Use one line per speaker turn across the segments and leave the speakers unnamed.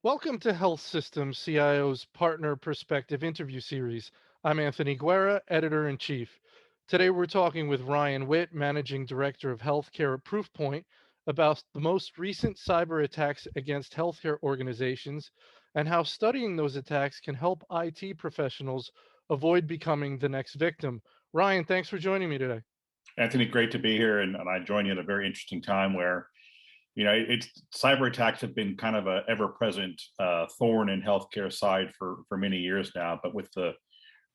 Welcome to Health Systems CIO's Partner Perspective interview series. I'm Anthony Guerra, Editor-in-Chief. Today we're talking with Ryan Witt, Managing Director of Healthcare at Proofpoint, about the most recent cyber attacks against healthcare organizations and how studying those attacks can help IT professionals avoid becoming the next victim. Ryan, thanks for joining me today.
Anthony, great to be here, and I join you at a very interesting time where it's cyber attacks have been kind of a ever-present thorn in healthcare side for many years now. But with the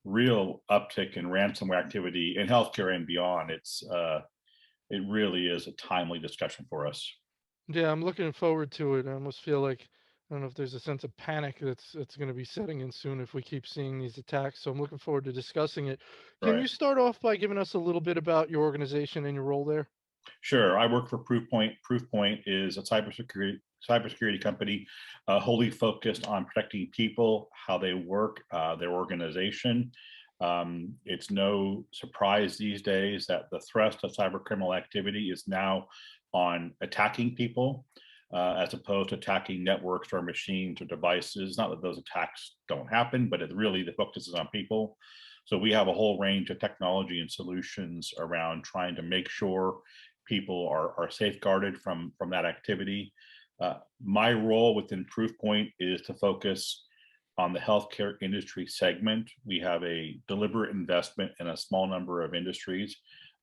real uptick in ransomware activity in healthcare and beyond, it really is a timely discussion for us.
Yeah, I'm looking forward to it. I almost feel like I don't know if there's a sense of panic that's going to be setting in soon if we keep seeing these attacks. So I'm looking forward to discussing it. Can you
Right.
start off by giving us a little bit about your organization and your role there?
Sure. I work for Proofpoint. Proofpoint is a cybersecurity company wholly focused on protecting people, how they work, their organization. It's no surprise these days that the thrust of cyber criminal activity is now on attacking people, as opposed to attacking networks or machines or devices. Not that those attacks don't happen, but it really the focus is on people. So we have a whole range of technology and solutions around trying to make sure people are safeguarded from that activity. My role within Proofpoint is to focus on the healthcare industry segment. We have a deliberate investment in a small number of industries,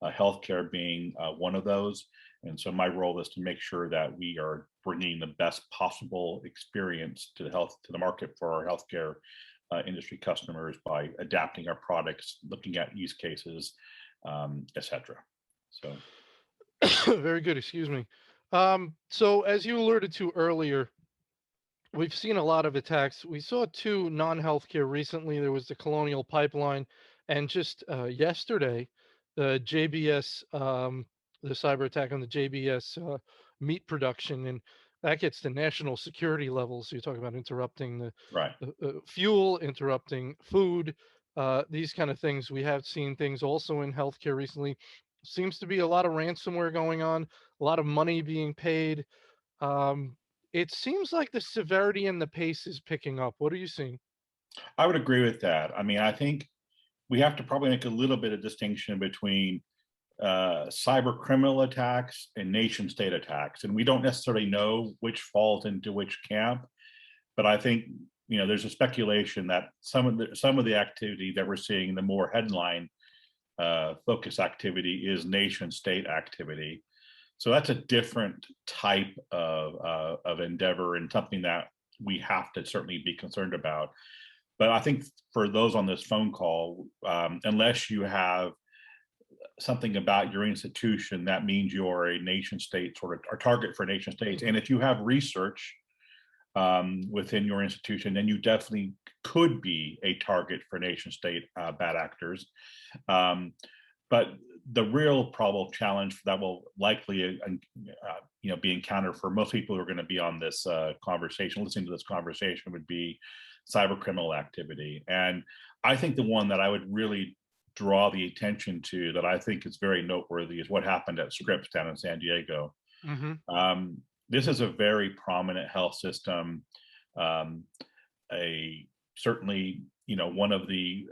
healthcare being one of those. And so my role is to make sure that we are bringing the best possible experience to the market for our healthcare industry customers by adapting our products, looking at use cases, etc. So.
Very good, excuse me. So as you alluded to earlier, we've seen a lot of attacks. We saw two non-healthcare recently. There was the Colonial Pipeline, and just yesterday, the JBS, the cyber attack on the JBS meat production, and that gets to national security levels. So you're talking about interrupting
Right.
the fuel, interrupting food, these kind of things. We have seen things also in healthcare recently. Seems to be a lot of ransomware going on, a lot of money being paid. Um, it seems like the severity and the pace is picking up. What are you seeing?
I would agree with that. I mean, I think we have to probably make a little bit of distinction between cyber criminal attacks and nation state attacks. And we don't necessarily know which falls into which camp. But I think, there's a speculation that some of the activity that we're seeing, the more headline focus activity, is nation state activity. So that's a different type of endeavor and something that we have to certainly be concerned about. But I think for those on this phone call, unless you have something about your institution that means you're a nation state sort of or target for nation states,
Mhm.
and if you have research within your institution, then you definitely could be a target for nation state bad actors. Um, but the real problem challenge that will likely be encountered for most people who are going to be on this conversation, listening to this conversation, would be cyber criminal activity. And I think the one that I would really draw the attention to that I think is very noteworthy is what happened at Scripps down in San Diego.
Mhm.
This is a very prominent health system, um, a certainly one of the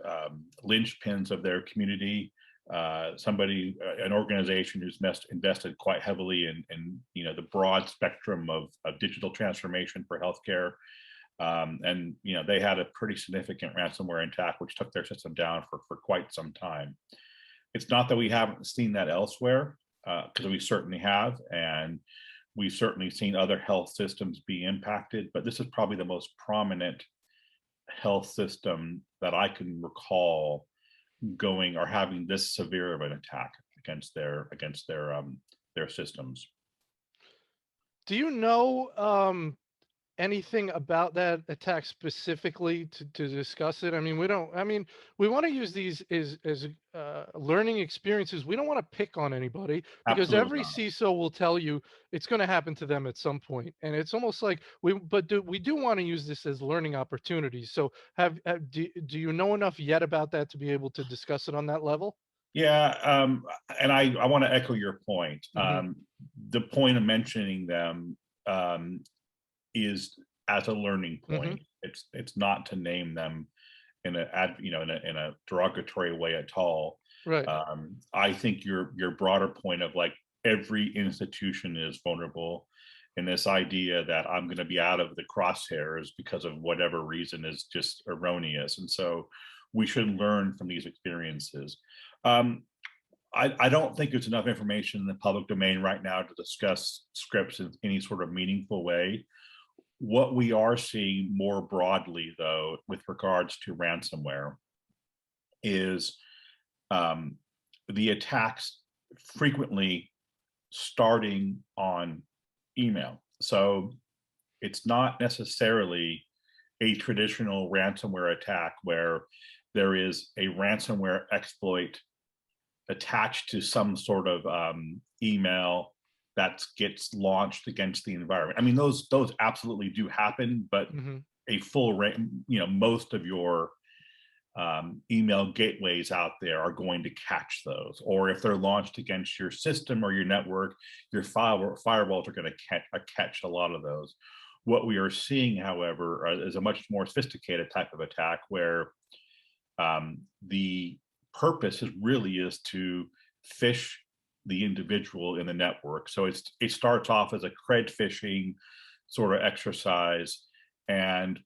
linchpins of their community. An organization who's invested quite heavily in the broad spectrum of digital transformation for healthcare. And they had a pretty significant ransomware attack, which took their system down for quite some time. It's not that we haven't seen that elsewhere, because we certainly have, and we've certainly seen other health systems be impacted. But this is probably the most prominent health system that I can recall going or having this severe of an attack against their systems.
Do you know anything about that attack specifically to discuss it? I mean, we don't. I mean, we want to use these as learning experiences. We don't want to pick on anybody because
Absolutely
every
not.
CISO will tell you it's going to happen to them at some point, and it's almost like we do want to use this as learning opportunities. So, do you know enough yet about that to be able to discuss it on that level?
Yeah, and I want to echo your point.
Hmm.
The point of mentioning them um, is as a learning
Hmm.
point. It's not to name them in in a derogatory way at all.
Right.
I think your broader point of like every institution is vulnerable, and this idea that I'm going to be out of the crosshairs because of whatever reason is just erroneous. And so we should learn from these experiences. Um, I don't think there's enough information in the public domain right now to discuss scripts in any sort of meaningful way. What we are seeing more broadly, though, with regards to ransomware, is um, the attacks frequently starting on email. So it's not necessarily a traditional ransomware attack where there is a ransomware exploit attached to some sort of email that gets launched against the environment. I mean, those absolutely do happen, but
Hmm.
a full, most of your email gateways out there are going to catch those. Or if they're launched against your system or your network, your firewalls are going to catch a lot of those. What we are seeing, however, is a much more sophisticated type of attack where the purpose is to phish the individual in the network. So it starts off as a cred phishing sort of exercise, and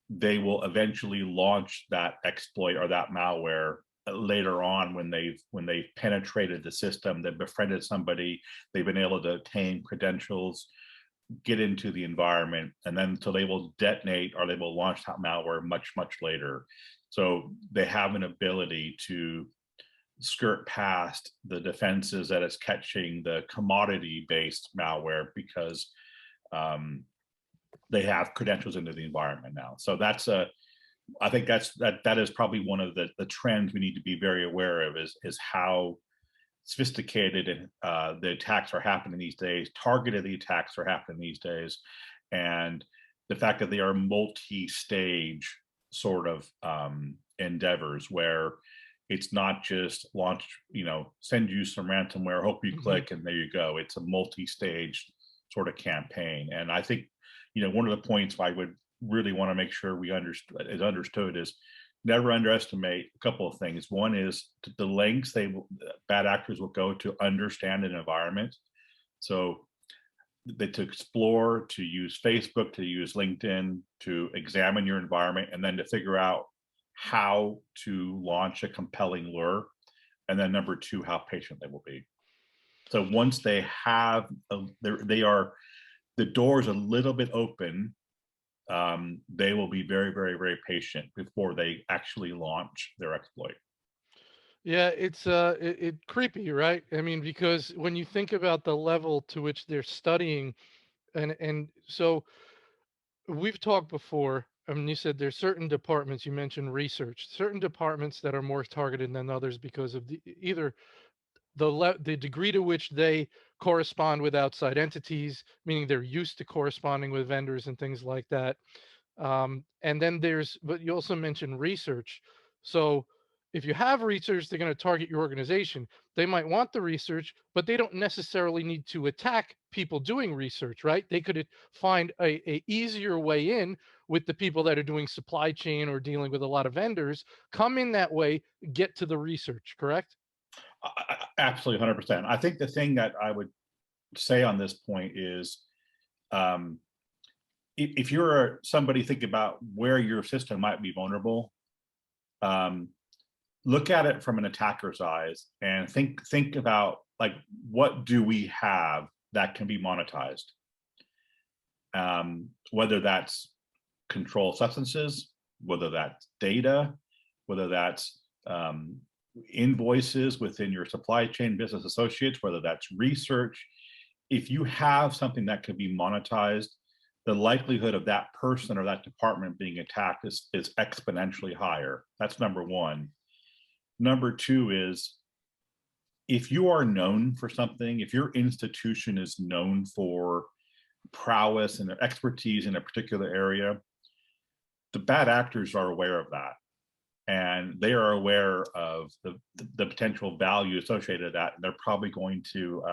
they will eventually launch that exploit or that malware later on when they've penetrated the system, they've befriended somebody, they've been able to obtain credentials, get into the environment, and then so they will detonate or they will launch that malware much later. So they have an ability to skirt past the defenses that is catching the commodity based malware because um, they have credentials into the environment now. So I think that is probably one of the trends we need to be very aware of is how sophisticated and the attacks are happening these days, targeted the attacks are happening these days, and the fact that they are multi-stage sort of endeavors where it's not just launch, send you some ransomware, hope you
Hmm.
click, and there you go. It's a multi-stage sort of campaign. And I think, one of the points I would really want to make sure we understood is never underestimate a couple of things. One is the lengths bad actors will go to understand an environment. So to explore, to use Facebook, to use LinkedIn, to examine your environment, and then to figure out how to launch a compelling lure. And then number two, how patient they will be. So once they have, the door is a little bit open, they will be very patient before they actually launch their exploit.
Yeah, it's creepy, right? I mean, because when you think about the level to which they're studying, and so we've talked before. I mean, you said there's certain departments. You mentioned research, certain departments that are more targeted than others because of either the degree to which they correspond with outside entities, meaning they're used to corresponding with vendors and things like that. And then but you also mentioned research. So if you have research, they're going to target your organization. They might want the research, but they don't necessarily need to attack people doing research, right? They could find a easier way in with the people that are doing supply chain or dealing with a lot of vendors, come in that way, get to the research, correct?
Absolutely, 100%. I think the thing that I would say on this point is, um, if you're somebody thinking about where your system might be vulnerable, um, look at it from an attacker's eyes and think about like what do we have that can be monetized, whether that's controlled substances, whether that's data, whether that's invoices within your supply chain business associates, whether that's research. If you have something that can be monetized, the likelihood of that person or that department being attacked is exponentially higher. That's number one. Number two is if you are known for something, if your institution is known for prowess and expertise in a particular area, the bad actors are aware of that. and they are aware of the potential value associated with that. And they're probably going to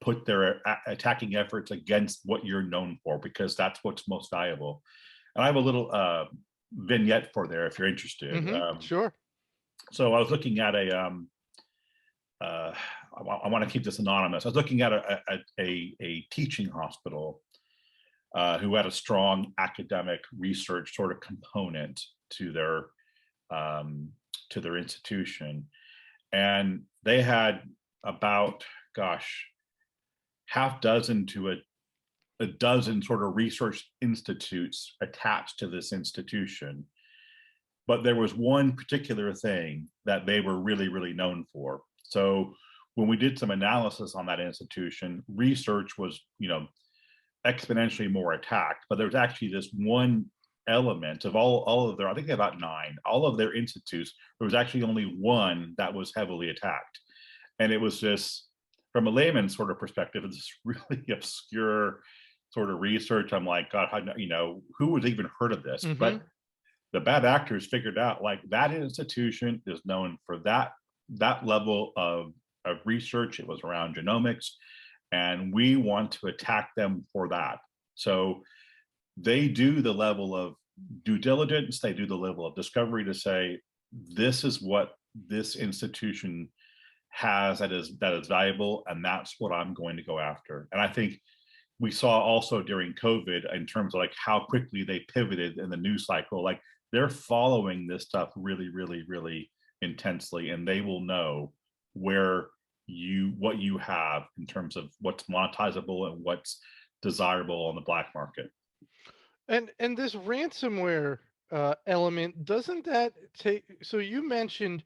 put their attacking efforts against what you're known for, because that's what's most valuable. And I have a little vignette for there if you're interested.
Sure.
So I was looking at I want to keep this anonymous. I was looking at a teaching hospital who had a strong academic research sort of component to their institution, and they had about, gosh, half dozen to a dozen sort of research institutes attached to this institution. But there was one particular thing that they were really, really known for. So when we did some analysis on that institution, research was, exponentially more attacked. But there was actually this one element of all of their, I think they had about 9, all of their institutes, there was actually only one that was heavily attacked. And it was just, from a layman's sort of perspective, it's really obscure sort of research. I'm like, God, who would even heard of this? But the bad actors figured out, like, that institution is known for that level of research. It was around genomics, and we want to attack them for that. So they do the level of due diligence, they do the level of discovery to say, this is what this institution has that is valuable, and that's what I'm going to go after. And I think we saw also during COVID, in terms of like how quickly they pivoted in the news cycle, like they're following this stuff really, really, really intensely, and they will know what you have in terms of what's monetizable and what's desirable on the black market.
And this ransomware element, doesn't that take? So you mentioned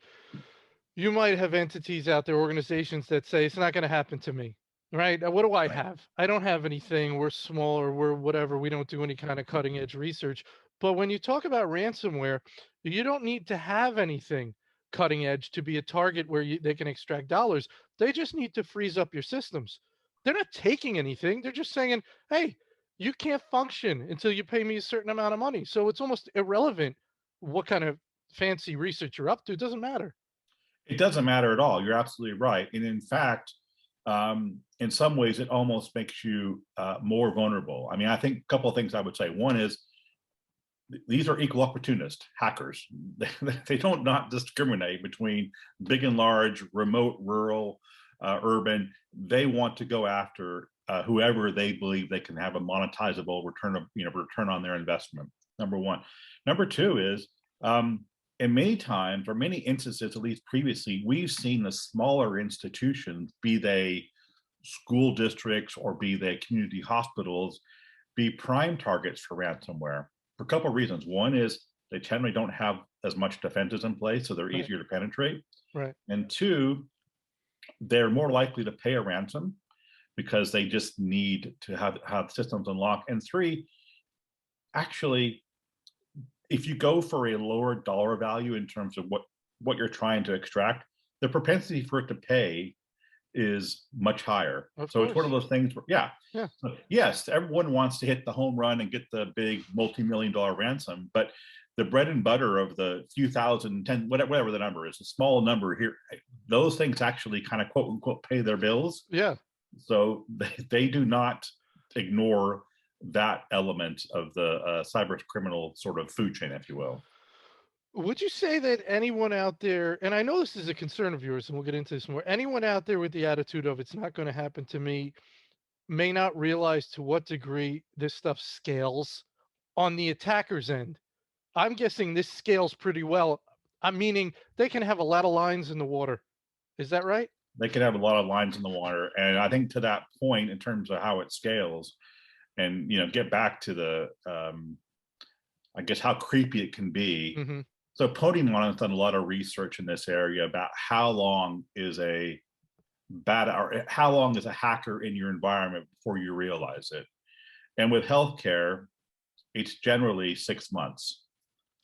you might have entities out there, organizations that say it's not going to happen to me, right? What do I
Right.
have? I don't have anything. We're small, or we're whatever. We don't do any kind of cutting edge research. But when you talk about ransomware, you don't need to have anything cutting edge to be a target where they can extract dollars. They just need to freeze up your systems. They're not taking anything. They're just saying, hey, you can't function until you pay me a certain amount of money. So it's almost irrelevant what kind of fancy research you're up to. It doesn't matter.
It doesn't matter at all. You're absolutely right. And in fact, in some ways, it almost makes you more vulnerable. I mean, I think a couple of things I would say. One is, these are equal opportunist hackers. They don't not discriminate between big and large, remote, rural, urban. They want to go after whoever they believe they can have a monetizable return on their investment. Number one. Number two is, and many times, or many instances, at least previously, we've seen the smaller institutions, be they school districts or be they community hospitals, be prime targets for ransomware for a couple of reasons. One is they generally don't have as much defenses in place, so they're
Right.
easier to penetrate.
Right.
And two, they're more likely to pay a ransom because they just need to have systems unlocked. And three, actually, if you go for a lower dollar value in terms of what you're trying to extract, the propensity for it to pay is much higher.
Of
So it's one of
course.
those things where, yeah. So, yes, everyone wants to hit the home run and get the big multi-million-dollar ransom, but the bread and butter of the few thousand, 10, whatever the number is, a small number here, those things actually kind of quote unquote pay their bills.
Yeah.
So they do not ignore that element of the cyber criminal sort of food chain, if you will.
Would you say that anyone out there, and I know this is a concern of yours, and we'll get into this more, anyone out there with the attitude of it's not going to happen to me may not realize to what degree this stuff scales on the attacker's end? I'm guessing this scales pretty well. I'm meaning they can have a lot of lines in the water. Is that right?
They could have a lot of lines in the water. And I think to that point, in terms of how it scales, and get back to the I guess how creepy it can be.
Mm-hmm.
So Podimon has done a lot of research in this area about how long is a hacker in your environment before you realize it. And with healthcare, it's generally 6 months.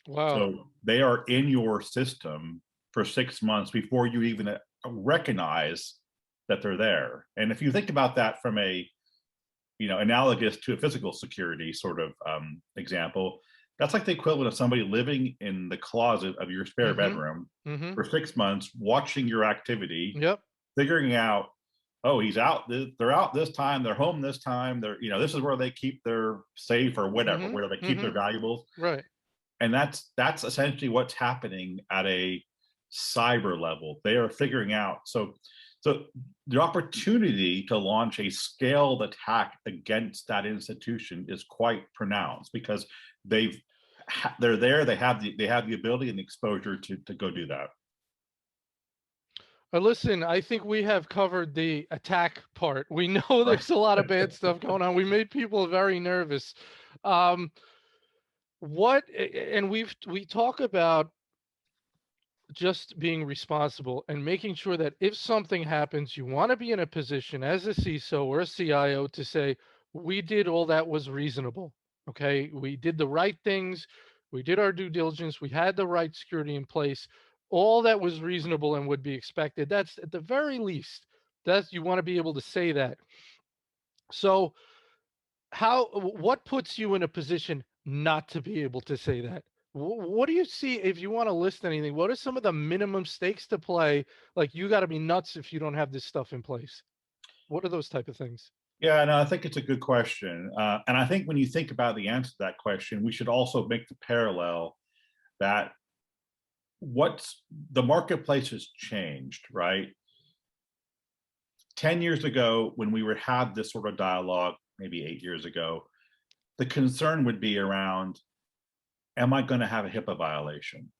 Wow.
So they are in your system for 6 months before you even recognize that they're there. And if you think about that from a analogous to a physical security sort of example, That's like the equivalent of somebody living in the closet of your spare
Mm-hmm.
bedroom
Mm-hmm.
for 6 months, watching your activity,
Yep.
figuring out, oh, he's out. They're out this time. They're home this time. This is where they keep their safe or whatever,
Mm-hmm.
where they keep
Mm-hmm.
their valuables.
Right.
And that's essentially what's happening at a cyber level. They are figuring out. So the opportunity to launch a scaled attack against that institution is quite pronounced because they're there. They have the ability and the exposure to go do that.
Listen, I think we have covered the attack part. We know
Right.
there's a lot of bad stuff going on. We made people very nervous. Um, and we talk about just being responsible and making sure that if something happens, you want to be in a position as a CISO or a CIO to say, we did all that was reasonable. Okay. We did the right things. We did our due diligence. We had the right security in place. All that was reasonable and would be expected. That's at the very least, that's you want to be able to say that. So what puts you in a position not to be able to say that? What do you see if you want to list anything? What are some of the minimum stakes to play? Like you got to be nuts if you don't have this stuff in place. What are those type of things?
Yeah, no, I think it's a good question. And I think when you think about the answer to that question, we should also make the parallel that what's the marketplace has changed, right? 10 years ago, when we had this sort of dialogue, maybe 8 years ago, the concern would be around, am I going to have a HIPAA violation?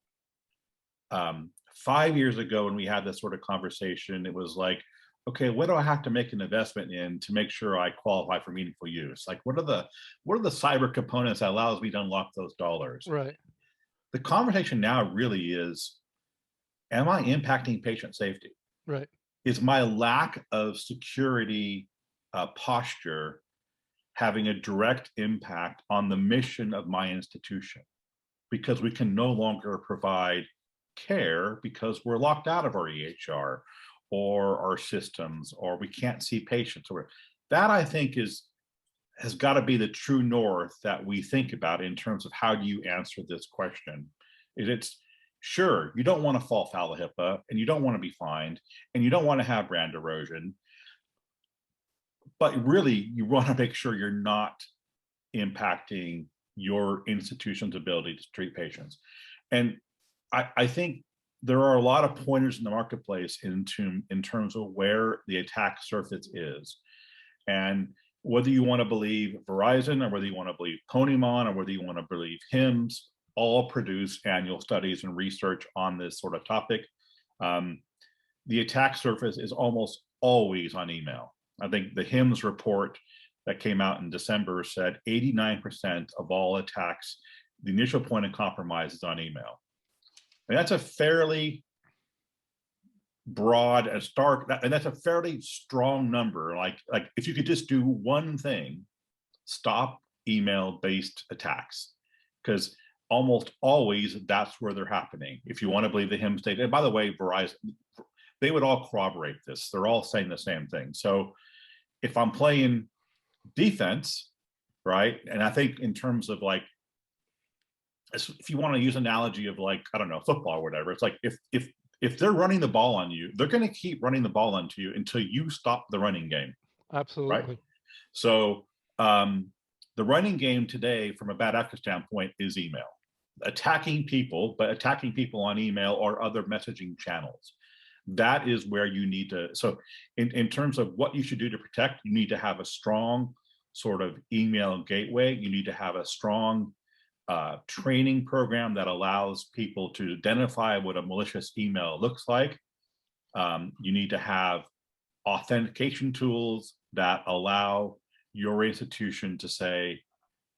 5 years ago, when we had this sort of conversation, it was like, okay, what do I have to make an investment in to make sure I qualify for meaningful use? Like, what are the cyber components that allows me to unlock those dollars?
Right.
The conversation now really is, am I impacting patient safety?
Right.
Is my lack of security posture having a direct impact on the mission of my institution? Because we can no longer provide care because we're locked out of our EHR or our systems, or we can't see patients. Or that, I think, has got to be the true north that we think about in terms of how do you answer this question. It's sure you don't want to fall foul of HIPAA, and you don't want to be fined, and you don't want to have brand erosion, but really you want to make sure you're not impacting your institution's ability to treat patients. And I think there are a lot of pointers in the marketplace in terms of where the attack surface is. And whether you want to believe Verizon, or whether you want to believe Ponymon, or whether you want to believe HIMSS, all produce annual studies and research on this sort of topic. The attack surface is almost always on email. I think the HIMSS report that came out in December said 89% of all attacks, the initial point of compromise is on email. And that's a fairly broad and stark, and that's a fairly strong number. Like if you could just do one thing, stop email-based attacks, because almost always that's where they're happening. If you want to believe the HIMSS data, and by the way, Verizon, they would all corroborate this. They're all saying the same thing. So if I'm playing defense, right, and I think in terms of like, if you want to use an analogy of like, I don't know, football or whatever, it's like if they're running the ball on you, they're going to keep running the ball onto you until you stop the running game, right?
Absolutely.
So the running game today, from a bad actor standpoint, is email. Attacking people, but attacking people on email or other messaging channels. That is where you need to. So in terms of what you should do to protect, you need to have a strong sort of email gateway. You need to have a strong training program that allows people to identify what a malicious email looks like. You need to have authentication tools that allow your institution to say,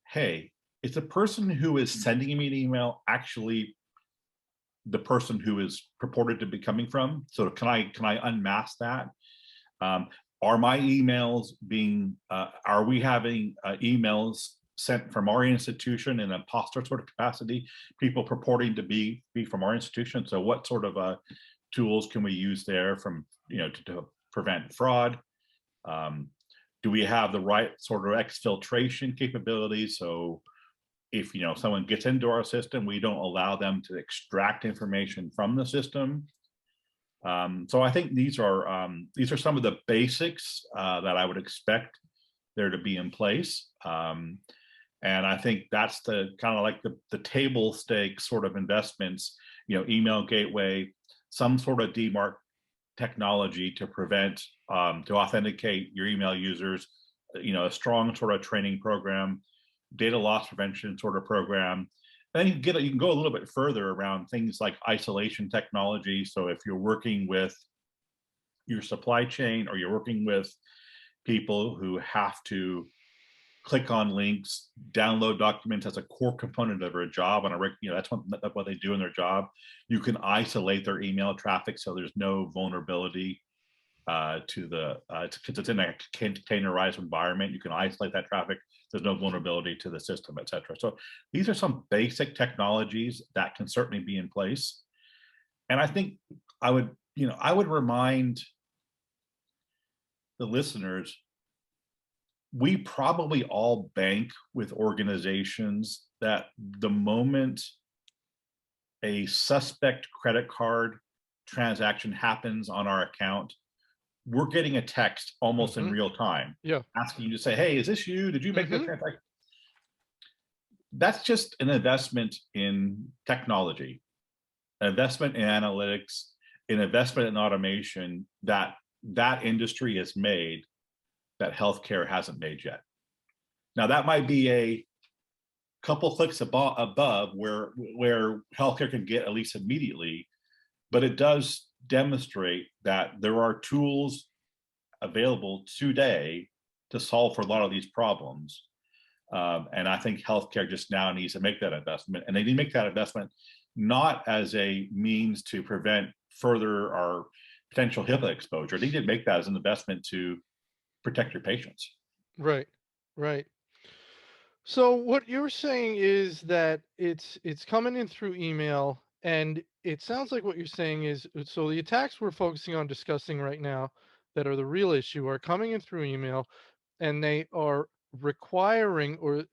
hey, is the person who is sending me an email actually the person who is purported to be coming from? So can I unmask that? Are my emails being, are we having emails sent from our institution in an imposter sort of capacity, people purporting to be from our institution? So what sort of tools can we use there from, to prevent fraud? Do we have the right sort of exfiltration capabilities? So if someone gets into our system, we don't allow them to extract information from the system. So I think these are some of the basics that I would expect there to be in place. And I think that's the kind of like the table stakes sort of investments, email gateway, some sort of DMARC technology to prevent, to authenticate your email users, a strong sort of training program, data loss prevention sort of program. Then you can go a little bit further around things like isolation technology. So if you're working with your supply chain, or you're working with people who have to click on links, download documents as a core component of their job, and that's what they do in their job. You can isolate their email traffic so there's no vulnerability to the because it's in a containerized environment. You can isolate that traffic. There's no vulnerability to the system, et cetera. So these are some basic technologies that can certainly be in place. And I think I would remind the listeners, we probably all bank with organizations that the moment a suspect credit card transaction happens on our account, we're getting a text almost in real time, asking you to say, hey, is this you? Did you make this transaction? That's just an investment in technology, an investment in analytics, an investment in automation that industry has made that healthcare hasn't made yet. Now, that might be a couple clicks above where healthcare can get at least immediately, but it does demonstrate that there are tools available today to solve for a lot of these problems. And I think healthcare just now needs to make that investment, and they need to make that investment not as a means to prevent further or potential HIPAA exposure. They need to make that as an investment to protect your patients.
Right, right. So what you're saying is that it's coming in through email, and it sounds like what you're saying is, so the attacks we're focusing on discussing right now that are the real issue are coming in through email, and they are requiring, or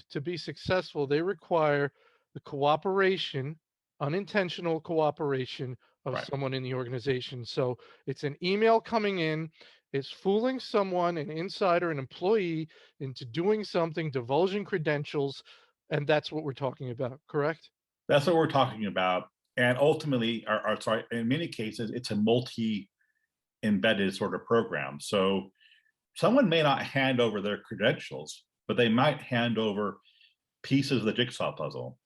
to be successful, they require the cooperation, unintentional cooperation of
Right.
someone in the organization. So it's an email coming in, it's fooling someone, an insider, an employee, into doing something, divulging credentials, and that's what we're talking about, correct?
That's what we're talking about. And ultimately, sorry, in many cases, it's a multi-embedded sort of program. So someone may not hand over their credentials, but they might hand over pieces of the jigsaw puzzle.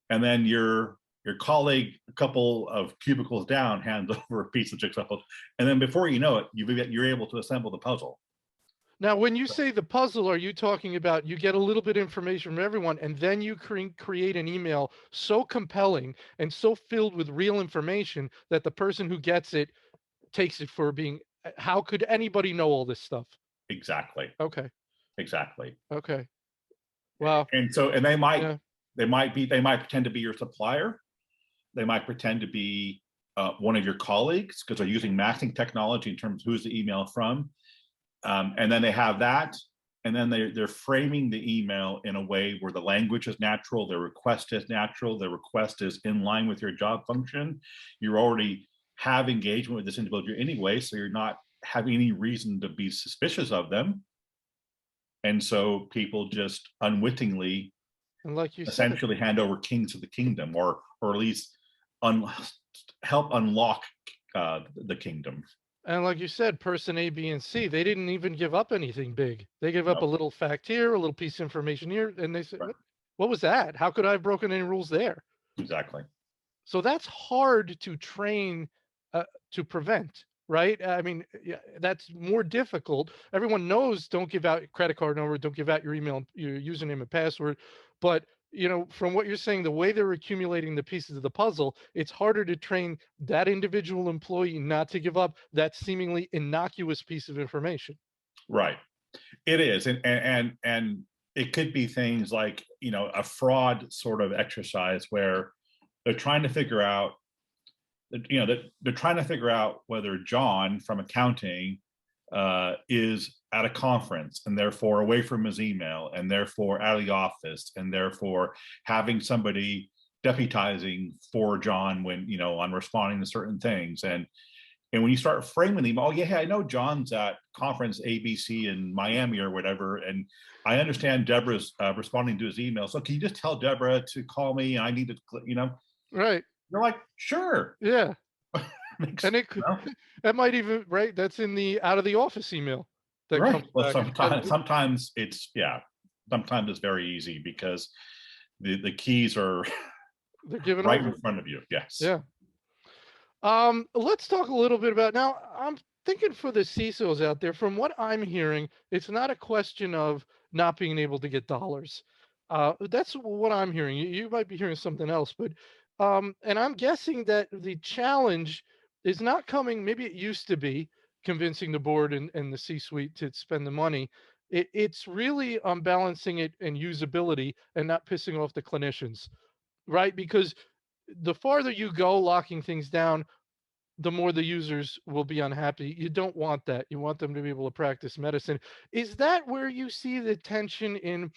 And then your colleague, a couple of cubicles down, hands over a piece of jigsaw puzzle. And then before you know it, you're able to assemble the puzzle.
Now, when you say the puzzle, are you talking about you get a little bit of information from everyone, and then you create an email so compelling and so filled with real information that the person who gets it takes it for being, how could anybody know all this stuff?
Exactly.
Okay.
Exactly.
Okay. Wow.
And so, and they might
Yeah.
pretend to be your supplier. They might pretend to be one of your colleagues, because they're using masking technology in terms of who's the email from. And then they have that, and then they're framing the email in a way where the language is natural, the request is natural, the request is in line with your job function. You already have engagement with this individual anyway, so you're not having any reason to be suspicious of them. And so people just unwittingly,
And like you said,
essentially hand over kings of the kingdom, or at least help unlock the kingdom.
and like you said, person A, B, and C, they didn't even give up anything big. They give up a little fact here, a little piece of information here, and they said,
Right.
what was that? How could I have broken any rules there?
Exactly.
So that's hard to train, to prevent, right? I mean, yeah, that's more difficult. Everyone knows, don't give out your credit card number, don't give out your email, your username and password. But from what you're saying, the way they're accumulating the pieces of the puzzle, it's harder to train that individual employee not to give up that seemingly innocuous piece of information.
Right. It is, and it could be things like a fraud sort of exercise where they're trying to figure out, they're trying to figure out whether John from accounting is at a conference and therefore away from his email and therefore out of the office and therefore having somebody deputizing for John when, on responding to certain things. And when you start framing them, oh yeah, I know John's at conference ABC in Miami or whatever, and I understand Deborah's responding to his email. So can you just tell Deborah to call me? And I need to,
Right.
You're like, sure.
Yeah.
Makes,
And it could, that might even, right? That's in the out of the office email that
right.
comes
Well,
back.
sometimes sometimes it's very easy because the keys are
They're given
right
over.
in front of you. Yes.
Yeah. Let's talk a little bit about now. I'm thinking for the CISOs out there, from what I'm hearing, it's not a question of not being able to get dollars. That's what I'm hearing. You might be hearing something else, but and I'm guessing that the challenge is not coming. Maybe it used to be convincing the board and the C-suite to spend the money. It's really balancing it and usability and not pissing off the clinicians, right? Because the farther you go locking things down, the more the users will be unhappy. You don't want that. You want them to be able to practice medicine. Is that where you see the tension in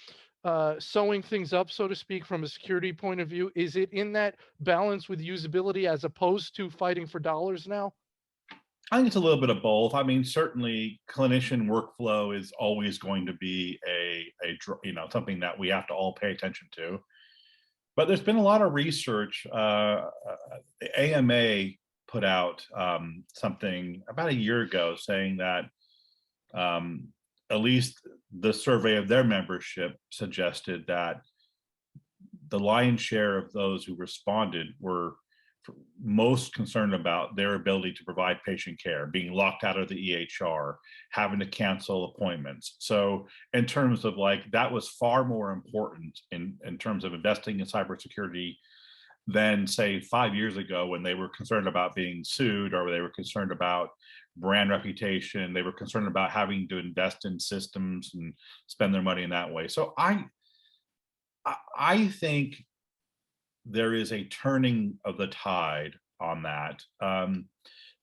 sewing things up, so to speak, from a security point of view? Is it in that balance with usability as opposed to fighting for dollars now?
I think it's a little bit of both. I mean, certainly clinician workflow is always going to be something that we have to all pay attention to. But there's been a lot of research. The AMA put out something about a year ago saying that at least the survey of their membership suggested that the lion's share of those who responded were most concerned about their ability to provide patient care, being locked out of the EHR, having to cancel appointments. So in terms of that was far more important in terms of investing in cybersecurity than say 5 years ago when they were concerned about being sued or they were concerned about brand reputation. They were concerned about having to invest in systems and spend their money in that way. So I think there is a turning of the tide on that.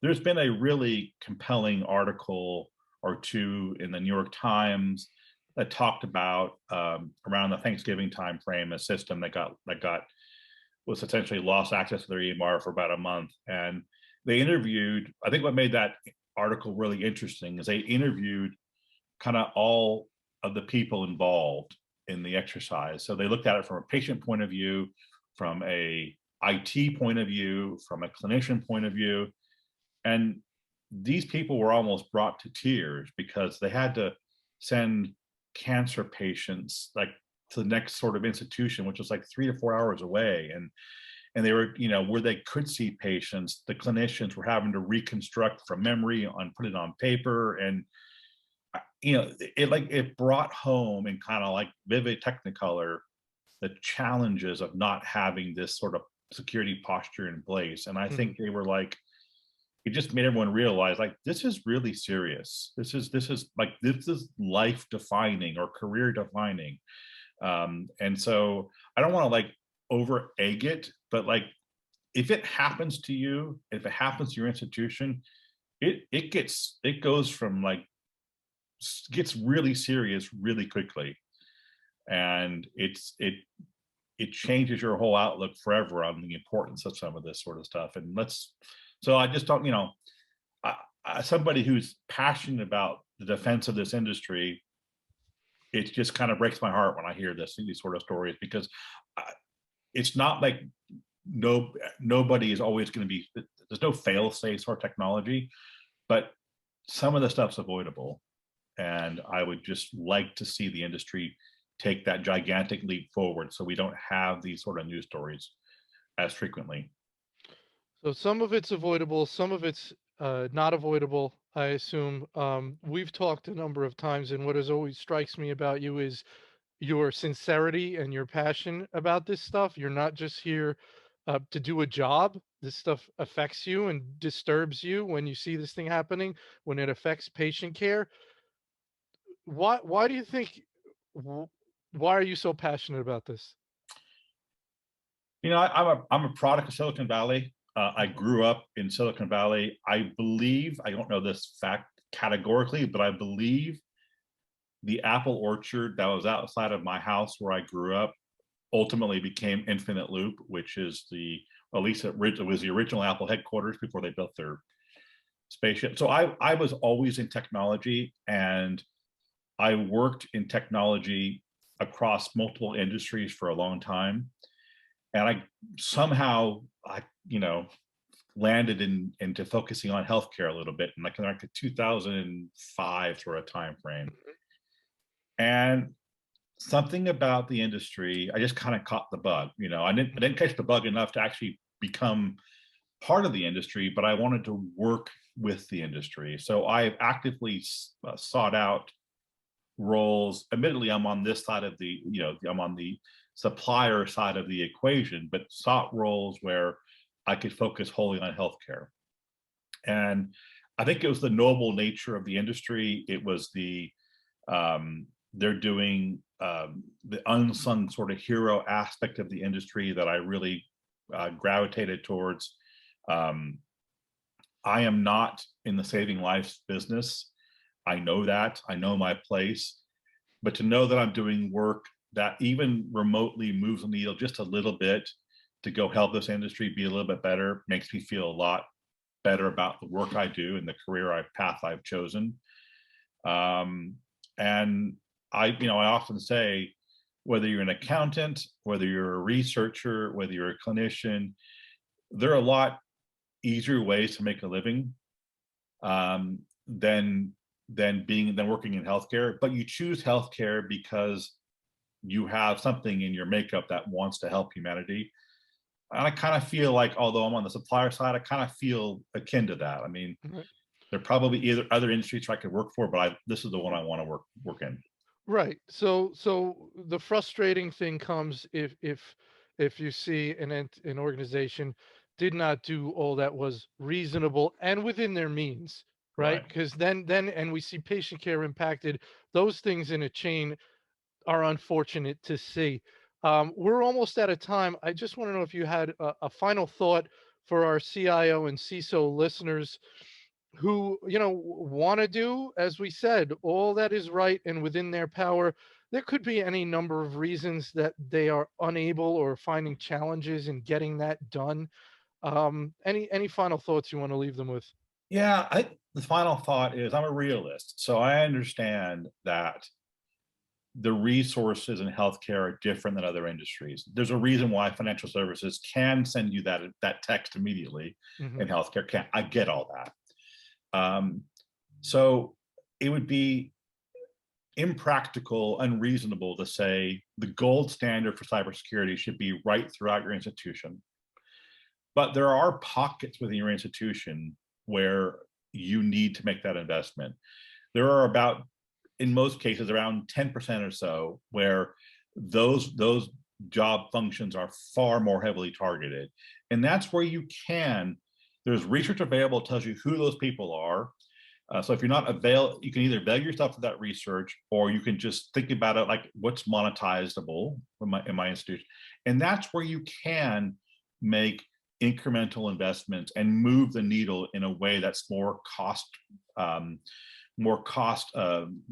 There's been a really compelling article or two in the New York Times that talked about around the Thanksgiving timeframe, a system that was essentially lost access to their EMR for about a month. And they interviewed, I think what made that article really interesting is they interviewed kind of all of the people involved in the exercise. So they looked at it from a patient point of view, from a IT point of view, from a clinician point of view. And these people were almost brought to tears because they had to send cancer patients to the next sort of institution, which was 3 to 4 hours away. And they were, where they could see patients, the clinicians were having to reconstruct from memory put it on paper. And it brought home in kind of vivid technicolor the challenges of not having this sort of security posture in place. And I think they were it just made everyone realize this is really serious. This is life defining or career defining. And so I don't want to over egg it, but if it happens to you, if it happens to your institution, it goes from gets really serious really quickly. And it changes your whole outlook forever on the importance of some of this sort of stuff. And so I just don't, somebody who's passionate about the defense of this industry, it just kind of breaks my heart when I hear these sort of stories, because it's not nobody is always going to be, there's no fail safe or technology, but some of the stuff's avoidable. And I would just like to see the industry take that gigantic leap forward so we don't have these sort of news stories as frequently.
So some of it's avoidable, some of it's not avoidable, I assume. We've talked a number of times, and what has always strikes me about you is your sincerity and your passion about this stuff. You're not just here to do a job. This stuff affects you and disturbs you when you see this thing happening, when it affects patient care. Why do you think, wh- why are you so passionate about this?
I'm a product of Silicon Valley. I grew up in Silicon Valley. I believe, I don't know this fact categorically, but I believe the apple orchard that was outside of my house where I grew up ultimately became Infinite Loop, which is at least it was the original Apple headquarters before they built their spaceship. So I was always in technology, and I worked in technology across multiple industries for a long time. And I somehow landed into focusing on healthcare a little bit in like 2005 sort of time frame. And something about the industry, I just kind of caught the bug. I didn't catch the bug enough to actually become part of the industry, but I wanted to work with the industry. So I've actively sought out roles. Admittedly, I'm on this side of I'm on the supplier side of the equation, but sought roles where I could focus wholly on healthcare. And I think it was the noble nature of the industry. It was they're doing the unsung sort of hero aspect of the industry that I really gravitated towards. I am not in the saving lives business. I know that. I know my place. But to know that I'm doing work that even remotely moves the needle just a little bit to go help this industry be a little bit better makes me feel a lot better about the work I do and the path I've chosen. And I often say, whether you're an accountant, whether you're a researcher, whether you're a clinician, there are a lot easier ways to make a living than working in healthcare. But you choose healthcare because you have something in your makeup that wants to help humanity. And I kind of feel like, although I'm on the supplier side, I kind of feel akin to that. I mean, there are probably either other industries I could work for, but this is the one I want to work in.
Right. So the frustrating thing comes if you see an organization did not do all that was reasonable and within their means, right?
Right.
Because then and we see patient care impacted. Those things in a chain are unfortunate to see. We're almost out of time. I just want to know if you had a final thought for our CIO and CISO listeners who want to do, as we said, all that is right and within their power. There could be any number of reasons that they are unable or finding challenges in getting that done. Any final thoughts you want to leave them with?
Yeah, the final thought is I'm a realist, so I understand that the resources in healthcare are different than other industries. There's a reason why financial services can send you that text immediately,
Hmm.
and healthcare can't. I get all that. So it would be impractical, unreasonable to say the gold standard for cybersecurity should be right throughout your institution. But there are pockets within your institution where you need to make that investment. There are in most cases, around 10% or so where those job functions are far more heavily targeted. And that's where there's research available that tells you who those people are. So if you're not you can either avail yourself of that research, or you can just think about it like what's monetizable in my institution. And that's where you can make incremental investments and move the needle in a way that's more cost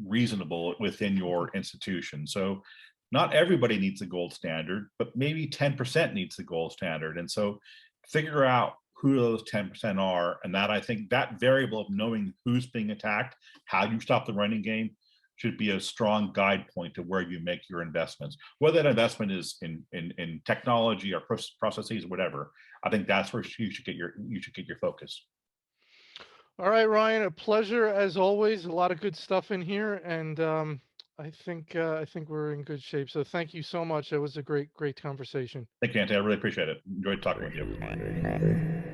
reasonable within your institution. So not everybody needs the gold standard, but maybe 10% needs the gold standard. And so figure out who those 10% are. And that, I think, that variable of knowing who's being attacked, how you stop the running game, should be a strong guide point to where you make your investments. Whether that investment is in technology or processes, whatever, I think that's where you should get your focus.
All right, Ryan, a pleasure as always. A lot of good stuff in here, and I think we're in good shape. So thank you so much. That was a great conversation.
Thank you, Anthony. I really appreciate it. Enjoyed talking with you.